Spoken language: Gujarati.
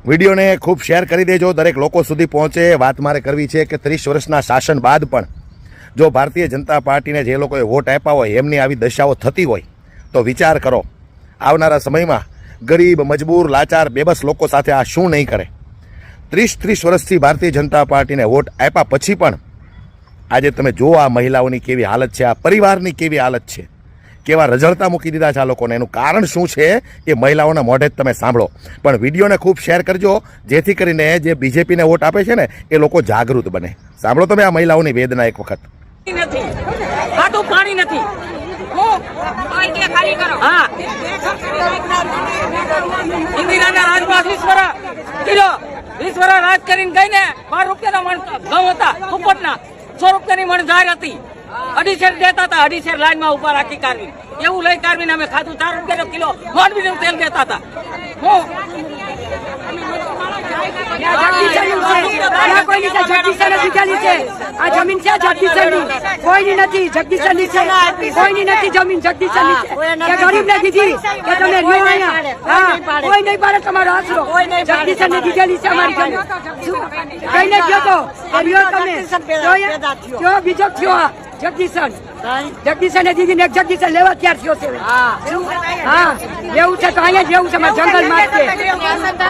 વિડીયોને ખૂબ શેર કરી દેજો, દરેક લોકો સુધી પહોંચે। વાત મારે કરવી છે કે 30 વર્ષના શાસન બાદ પણ જો ભારતીય જનતા પાર્ટીને જે લોકોએ વોટ આપ્યા હોય એમની આવી દશાઓ થતી હોય તો વિચાર કરો, આવનારા સમયમાં ગરીબ, મજબૂર, લાચાર, બેબસ લોકો સાથે આ શું નહીં કરે। 30 વર્ષથી ભારતીય જનતા પાર્ટીને વોટ આપ્યા પછી પણ આજે તમે જુઓ આ મહિલાઓની કેવી હાલત છે, આ પરિવારની કેવી હાલત છે, કેવા રઝળતા મૂકી દીધા છે આ લોકોને। એનું કારણ શું છે એ મહિલાઓના મોઢે જ તમે સાંભળો। પણ વિડીયોને ખૂબ શેર કરજો જેથી કરીને જે બીજેપીને વોટ આપે છે ને એ લોકો જાગૃત બને। સાંભળો તમે આ મહિલાઓની વેદના એક વખત। પાણી નથી, હા ઇન્દિરાના રાજમાં 20 વર્ષ રાજ કરીને ગઈ ને 12 રૂપિયાના મણ ઘઉં હતા, ઉપરના 100 રૂપિયાની મણ ઝાર હતી, 2.5 શેર દેતા હતા, 2.5 શેર લાઈનમાં ઉભા રાખી કાઢવી, એવું લઈ કાઢવીને અમે ખાધું। 4 રૂપિયાનો કિલો મોરબીનું તેલ દેતા હતા। આ જમીન છે જગદીશની, કોઈની નથી, જગદીશની છે, કોઈની નથી જમીન, જગદીશની છે। ગરીબને દીધી કે તમે રહ્યો અહીંયા, હા કોઈ નહીં પાડે તમારો આશરો, જગદીશને દીધેલી છે અમારી જમીન। કઈને ગયો તો રહ્યો તમે, જો બીજો થયો જગદીશને દીધી ને જગદીશ લેવા તૈયાર થયો છે। હા લેવું છે તો અહીંયા જેવું છે, જંગલમાં